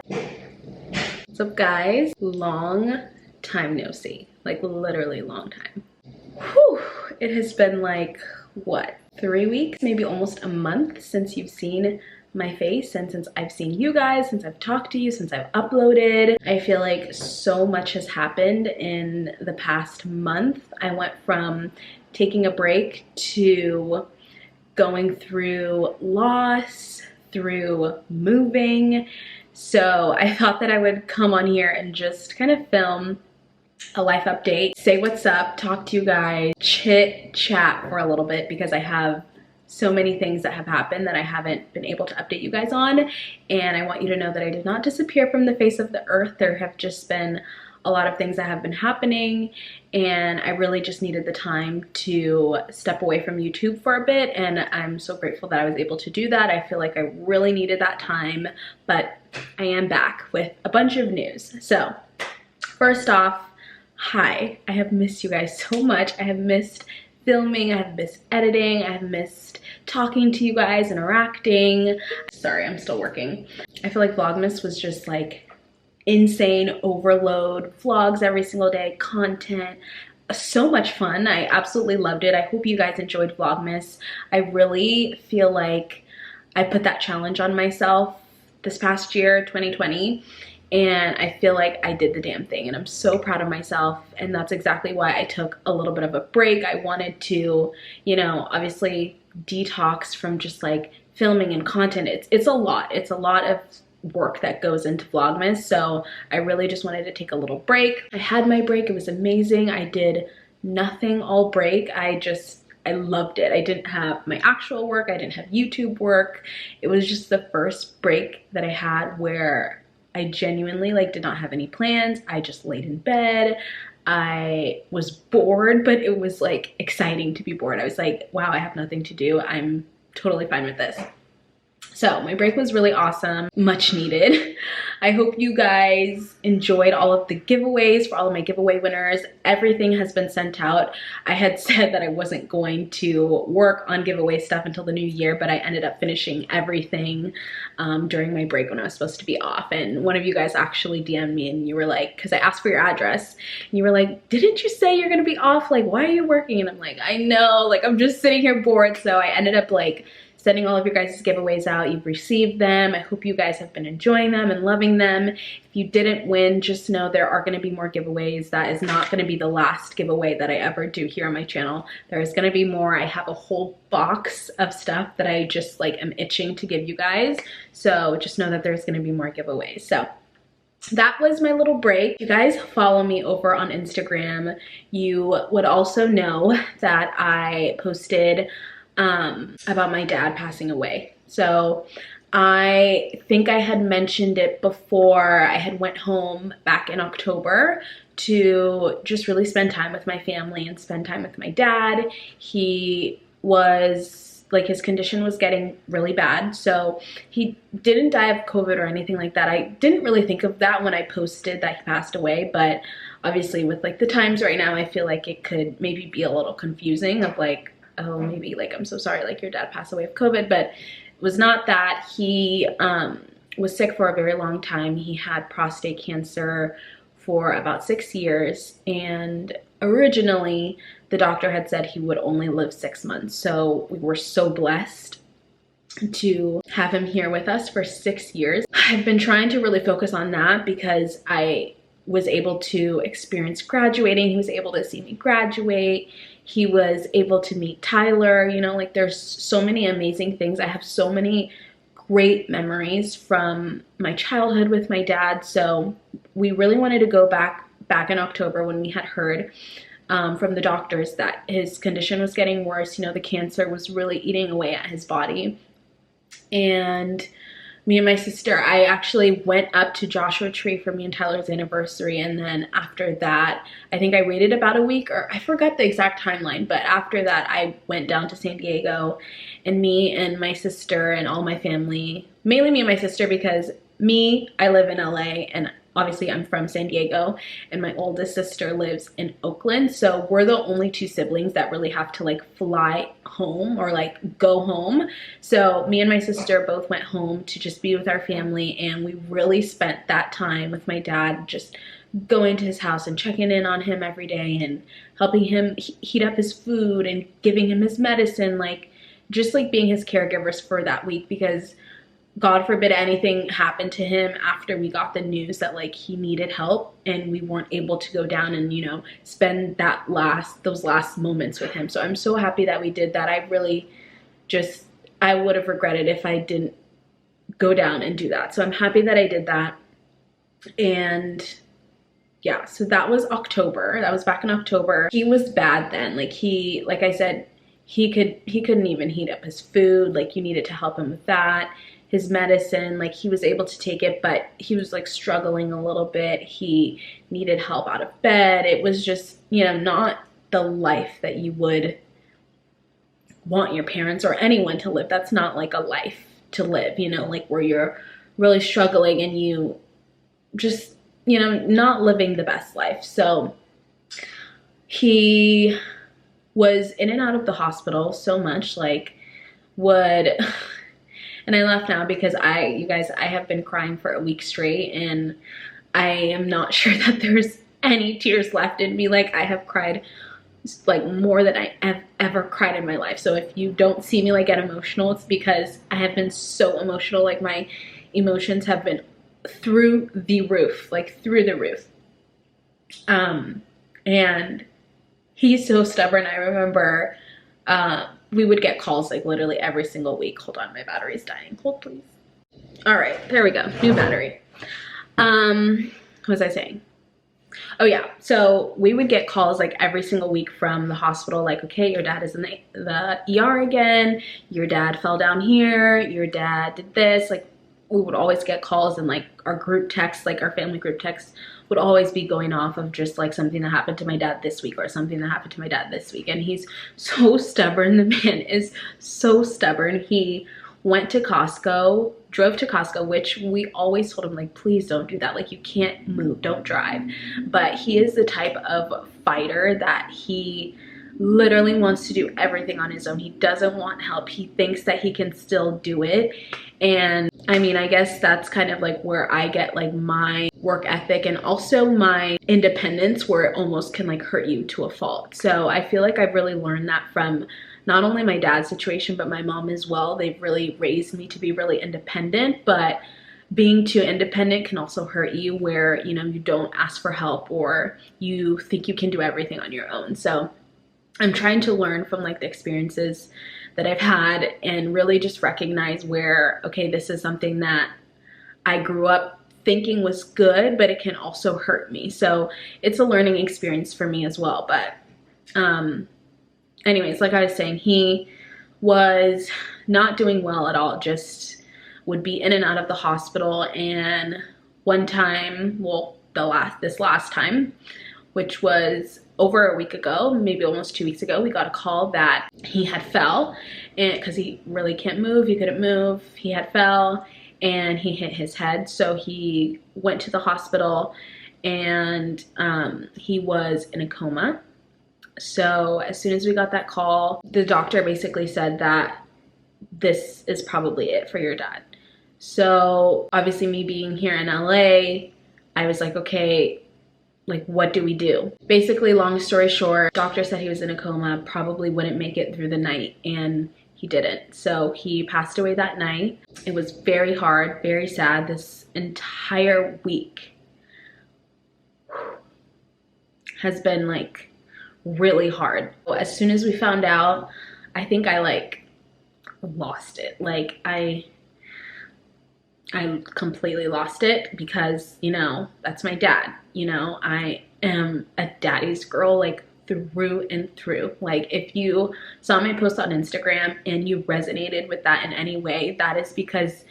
What's up, guys? Long time no see, like literally long time. Whew, it has been like, what, 3 weeks, maybe almost a month since you've seen my face, and since I've seen you guys, since I've talked to you, since I've uploaded. I feel like so much has happened in the past month. I went from taking a break to going through loss, through moving. So I thought that I would come on here and just kind of film a life update, say what's up, talk to you guys, chit chat for a little bit, because I have so many things that have happened that I haven't been able to update you guys on. And I want you to know that I did not disappear from the face of the earth. There have just been a lot of things that have been happening, and I really just needed the time to step away from YouTube for a bit, and I'm so grateful that I was able to do that. I feel like I really needed that time, but I am back with a bunch of news. So first off, hi, I have missed you guys so much. I have missed filming, I have missed editing, I have missed talking to you guys, interacting. Sorry, I'm still working. I feel like Vlogmas was just like insane overload, vlogs every single day, content, so much fun. I absolutely loved it. I hope you guys enjoyed Vlogmas. I really feel like I put that challenge on myself this past year, 2020, and I feel like I did the damn thing, and I'm so proud of myself. And that's exactly why I took a little bit of a break. I wanted to, you know, obviously detox from just like filming and content. It's a lot of work that goes into Vlogmas, so I really just wanted to take a little break. I had my break, it was amazing. I did nothing all break. I loved it. I didn't have my actual work, I didn't have YouTube work. It was just the first break that I had where I genuinely like did not have any plans. I just laid in bed. I was bored, but it was like exciting to be bored. I was like, wow, I have nothing to do. I'm totally fine with this. So my break was really awesome, much needed. I hope you guys enjoyed all of the giveaways for all of my giveaway winners. Everything has been sent out. I had said that I wasn't going to work on giveaway stuff until the new year, but I ended up finishing everything during my break when I was supposed to be off. And one of you guys actually DM'd me, and you were like, because I asked for your address, and you were like, didn't you say you're gonna be off? Like, why are you working? And I'm like, I know, like I'm just sitting here bored. So I ended up like sending all of your guys' giveaways out. You've received them. I hope you guys have been enjoying them and loving them. If you didn't win, just know there are going to be more giveaways. That is not going to be the last giveaway that I ever do here on my channel. There is going to be more. I have a whole box of stuff that I just like am itching to give you guys. So just know that there's going to be more giveaways. So that was my little break. If you guys follow me over on Instagram, you would also know that I posted about my dad passing away. So I think I had mentioned it before. I had went home back in October to just really spend time with my family and spend time with my dad. He was like, his condition was getting really bad. So he didn't die of COVID or anything like that. I didn't really think of that when I posted that he passed away, but obviously with like the times right now, I feel like it could maybe be a little confusing of like, oh, maybe like, I'm so sorry, like your dad passed away of COVID, but it was not that. He was sick for a very long time. He had prostate cancer for about 6 years, and originally the doctor had said he would only live 6 months. So we were so blessed to have him here with us for 6 years. I've been trying to really focus on that because I was able to experience graduating. He was able to see me graduate. He was able to meet Tyler. You know, like there's so many amazing things. I have so many great memories from my childhood with my dad. So we really wanted to go back in October when we had heard from the doctors that his condition was getting worse. You know, the cancer was really eating away at his body. And me and my sister, I actually went up to Joshua Tree for me and Tyler's anniversary, and then after that, I think I waited about a week, or I forgot the exact timeline, but after that, I went down to San Diego, and me and my sister and all my family, mainly me and my sister, because me, I live in LA, and obviously I'm from San Diego and my oldest sister lives in Oakland. So we're the only two siblings that really have to like fly home or like go home. So me and my sister both went home to just be with our family, and we really spent that time with my dad, just going to his house and checking in on him every day and helping him heat up his food and giving him his medicine, like just like being his caregivers for that week, because God forbid anything happened to him after we got the news that like he needed help and we weren't able to go down and, you know, spend those last moments with him. So I'm so happy that we did that. I would have regretted if I didn't go down and do that. So I'm happy that I did that. And yeah, so that was October. That was back in October. He was bad then. Like I said, he couldn't even heat up his food. Like, you needed to help him with that. His medicine, like, he was able to take it, but he was like struggling a little bit. He needed help out of bed. It was just, you know, not the life that you would want your parents or anyone to live. That's not like a life to live, you know, like where you're really struggling and you just, you know, not living the best life. So he was in and out of the hospital so much, like would, and I laugh now because you guys, I have been crying for a week straight, and I am not sure that there's any tears left in me. Like, I have cried like more than I have ever cried in my life. So if you don't see me like get emotional, it's because I have been so emotional. Like, my emotions have been through the roof, like through the roof. And he's so stubborn. I remember we would get calls like literally every single week. Hold on, my battery's dying. Hold please. All right, there we go. New battery. What was I saying? Oh yeah, so we would get calls like every single week from the hospital, like, okay, your dad is in the ER again, your dad fell down here, your dad did this. Like, we would always get calls, and like our group text, like our family group text, would always be going off of just like something that happened to my dad this week or something that happened to my dad this week. And he's so stubborn. The man is so stubborn. He went to Costco, drove to Costco, which we always told him, like, please don't do that. Like, you can't move, don't drive. But he is the type of fighter that he literally wants to do everything on his own. He doesn't want help. He thinks that he can still do it. And I mean, I guess that's kind of like where I get like my work ethic and also my independence, where it almost can like hurt you to a fault. So I feel like I've really learned that from not only my dad's situation, but my mom as well. They've really raised me to be really independent, but being too independent can also hurt you, where, you know, you don't ask for help or you think you can do everything on your own. So I'm trying to learn from like the experiences that I've had and really just recognize where, okay, this is something that I grew up thinking was good, but it can also hurt me. So it's a learning experience for me as well. But anyways, like I was saying, he was not doing well at all, just would be in and out of the hospital. And one time, well, this last time, which was over a week ago, maybe almost 2 weeks ago, we got a call that he had fell, and because he really can't move, he couldn't move, he had fell and he hit his head. So he went to the hospital, and he was in a coma. So as soon as we got that call, the doctor basically said that this is probably it for your dad. So obviously, me being here in LA, I was like, okay, like, what do we do? Basically, long story short, doctor said he was in a coma, probably wouldn't make it through the night, and he didn't. So he passed away that night. It was very hard, very sad. This entire week has been like really hard. As soon as we found out, I think I like lost it. Like, I completely lost it, because, you know, that's my dad. You know, I am a daddy's girl, like through and through. Like, if you saw my post on Instagram and you resonated with that in any way, that is because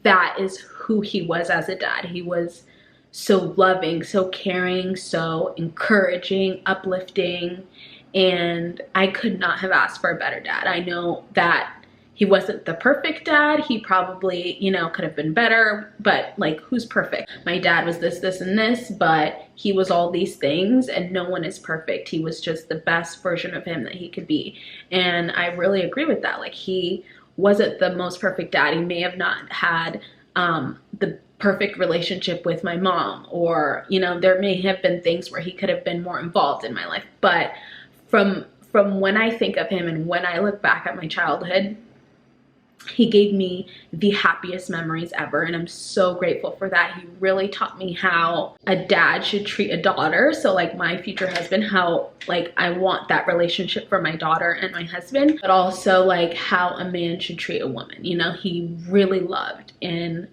that is who he was as a dad. He was so loving, so caring, so encouraging, uplifting, and I could not have asked for a better dad. I know that he wasn't the perfect dad. He probably, you know, could have been better, but like, who's perfect? My dad was this, this, and this, but he was all these things, and no one is perfect. He was just the best version of him that he could be. And I really agree with that. Like, he wasn't the most perfect dad. He may have not had the perfect relationship with my mom, or, you know, there may have been things where he could have been more involved in my life. But from when I think of him and when I look back at my childhood, he gave me the happiest memories ever, and I'm so grateful for that. He really taught me how a dad should treat a daughter. So like my future husband, how like I want that relationship for my daughter and my husband, but also like how a man should treat a woman. You know, he really loved, and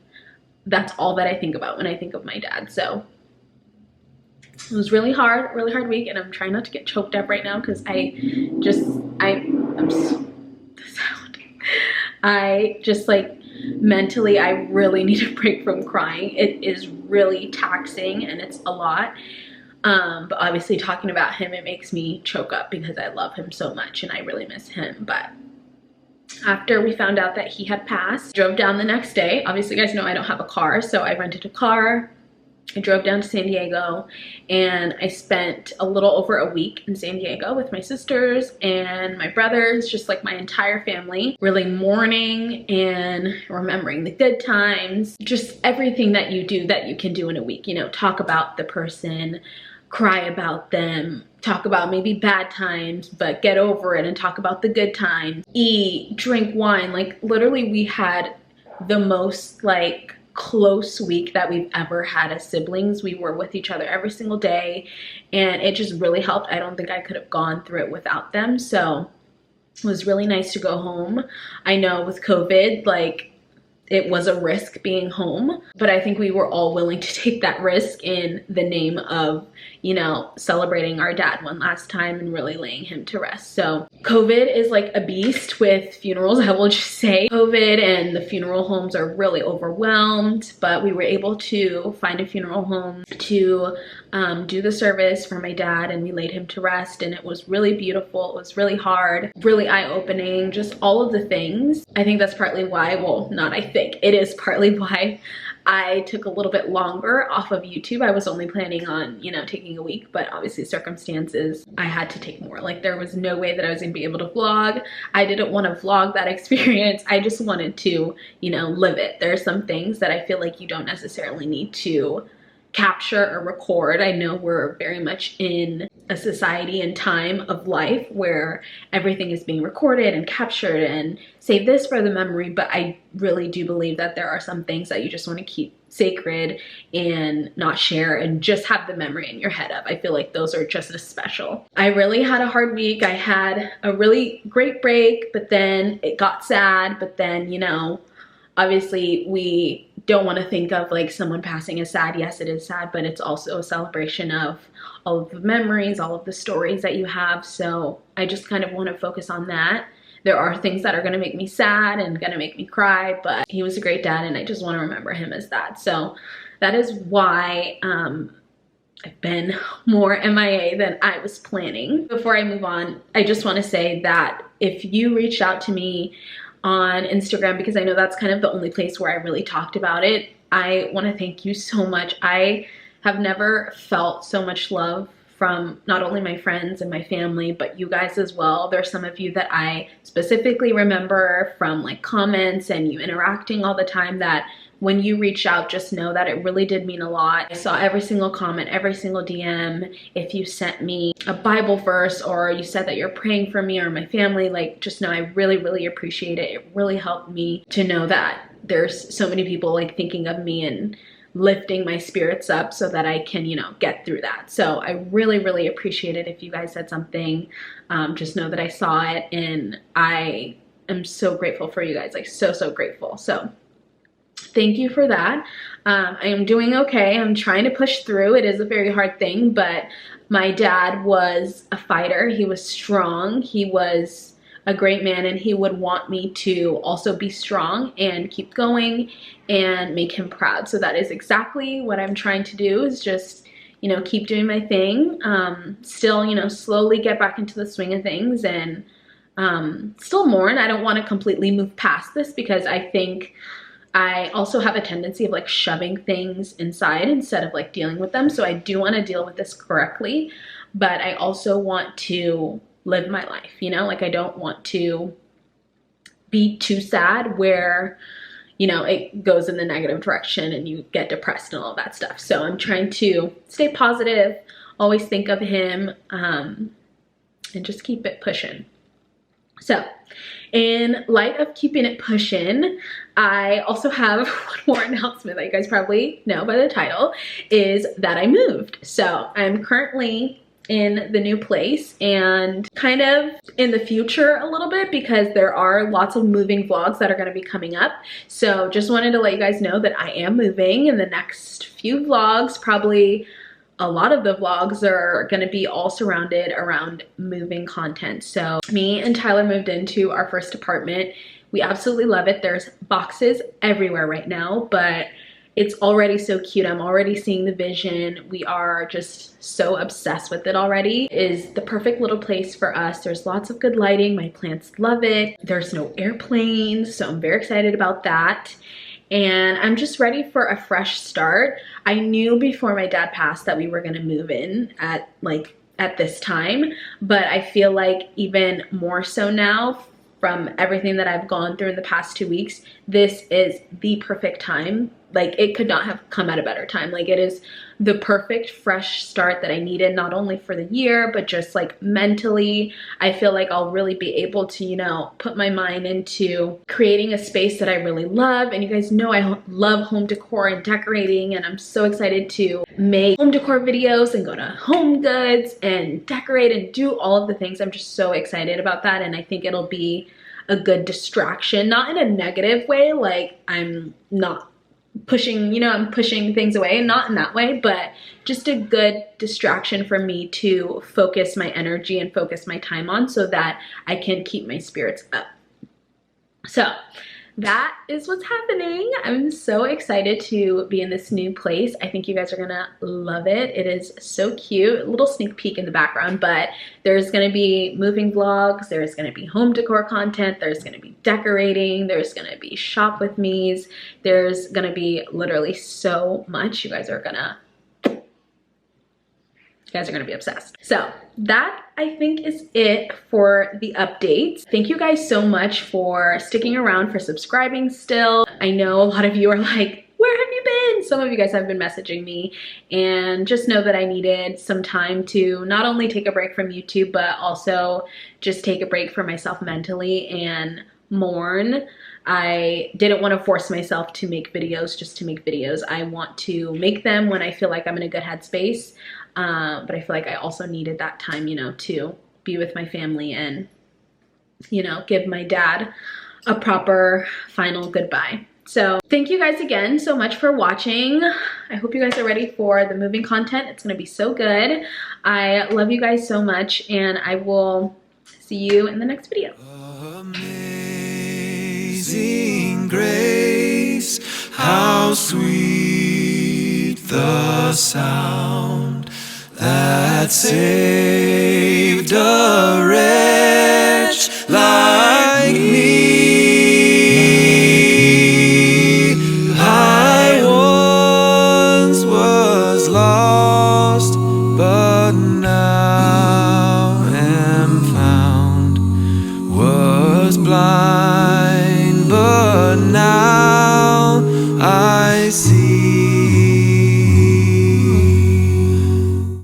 that's all that I think about when I think of my dad. So it was really hard week, and I'm trying not to get choked up right now because I'm so, I just like mentally, I really need a break from crying. It is really taxing and it's a lot. But obviously talking about him, it makes me choke up because I love him so much and I really miss him. But after we found out that he had passed, drove down the next day. Obviously, you guys know I don't have a car, so I rented a car. I drove down to San Diego, and I spent a little over a week in San Diego with my sisters and my brothers, just like my entire family, really mourning and remembering the good times, just everything that you do that you can do in a week. You know, talk about the person, cry about them, talk about maybe bad times, but get over it and talk about the good times, eat, drink wine. Like literally we had the most like close week that we've ever had as siblings. We were with each other every single day, and it just really helped. I don't think I could have gone through it without them. So it was really nice to go home. I know with COVID, like it was a risk being home, but I think we were all willing to take that risk in the name of, you know, celebrating our dad one last time and really laying him to rest. So COVID is like a beast with funerals. I will just say COVID and the funeral homes are really overwhelmed, but we were able to find a funeral home to do the service for my dad, and we laid him to rest, and it was really beautiful. It was really hard, really eye-opening, just all of the things. I think that's partly why, well, not I think, it is partly why I took a little bit longer off of YouTube. I was only planning on, you know, taking a week, but obviously circumstances, I had to take more. Like there was no way that I was gonna be able to vlog. I didn't want to vlog that experience. I just wanted to, you know, live it. There are some things that I feel like you don't necessarily need to capture or record. I know we're very much in a society and time of life where everything is being recorded and captured and save this for the memory, but I really do believe that there are some things that you just want to keep sacred and not share and just have the memory in your head of. I feel like those are just as special. I really had a hard week. I had a really great break, but then it got sad, but then, you know, obviously we don't want to think of like someone passing as sad. Yes, it is sad, but it's also a celebration of all of the memories, all of the stories that you have. So I just kind of want to focus on that. There are things that are going to make me sad and going to make me cry, but he was a great dad and I just want to remember him as that. So that is why I've been more MIA than I was planning. Before I move on, I just want to say that if you reached out to me on Instagram, because I know that's kind of the only place where I really talked about it, I want to thank you so much. I have never felt so much love from not only my friends and my family, but you guys as well. There's some of you that I specifically remember from like comments and you interacting all the time, that when you reach out, just know that it really did mean a lot. I saw every single comment, every single DM. If you sent me a Bible verse or you said that you're praying for me or my family, like just know I really, really appreciate it. It really helped me to know that there's so many people like thinking of me and lifting my spirits up so that I can, you know, get through that. So I really, really appreciate it. If you guys said something, just know that I saw it and I am so grateful for you guys, like so, so grateful. So thank you for that. I am doing okay. I'm trying to push through. It is a very hard thing, but my dad was a fighter. He was strong. He was a great man, and he would want me to also be strong and keep going and make him proud. So that is exactly what I'm trying to do, is just, you know, keep doing my thing. Still, you know, slowly get back into the swing of things and still mourn. I don't want to completely move past this because I think I also have a tendency of like shoving things inside instead of like dealing with them. So I do want to deal with this correctly, but I also want to live my life, you know, like I don't want to be too sad where, you know, it goes in the negative direction and you get depressed and all that stuff. So I'm trying to stay positive, always think of him, and just keep it pushing. So in light of keeping it pushing, I also have one more announcement that you guys probably know by the title, is that I moved. So I'm currently in the new place and kind of in the future a little bit, because there are lots of moving vlogs that are going to be coming up. So just wanted to let you guys know that I am moving in the next few vlogs. Probably a lot of the vlogs are going to be all surrounded around moving content. So me and Tyler moved into our first apartment. We absolutely love it. There's boxes everywhere right now, but it's already so cute. I'm already seeing the vision. We are just so obsessed with it already. It is the perfect little place for us. There's lots of good lighting. My plants love it. There's no airplanes, so I'm very excited about that. And I'm just ready for a fresh start. I knew before my dad passed that we were gonna move in at this time, but I feel like even more so now from everything that I've gone through in the past 2 weeks, this is the perfect time. Like, it could not have come at a better time. Like, it is the perfect fresh start that I needed, not only for the year, but just like mentally. I feel like I'll really be able to, you know, put my mind into creating a space that I really love. And you guys know I love home decor and decorating, and I'm so excited to make home decor videos and go to Home Goods and decorate and do all of the things. I'm just so excited about that, and I think it'll be a good distraction, not in a negative way, like I'm not pushing, you know, I'm pushing things away, not in that way, but just a good distraction for me to focus my energy and focus my time on so that I can keep my spirits up. So that is what's happening. I'm so excited to be in this new place. I think you guys are gonna love it. It is so cute. A little sneak peek in the background, but there's gonna be moving vlogs, there's gonna be home decor content, there's gonna be decorating, there's gonna be shop with me's, there's gonna be literally so much. You guys are gonna be obsessed. So that, I think, is it for the updates. Thank you guys so much for sticking around, for subscribing still. I know a lot of you are like, where have you been? Some of you guys have been messaging me, and just know that I needed some time to not only take a break from YouTube, but also just take a break for myself mentally and mourn. I didn't want to force myself to make videos just to make videos. I want to make them when I feel like I'm in a good headspace. But I feel like I also needed that time, you know, to be with my family and, you know, give my dad a proper final goodbye. So thank you guys again so much for watching. I hope you guys are ready for the moving content. It's gonna be so good. I love you guys so much, and I will see you in the next video. Amazing grace, how sweet the sound that saved a wretch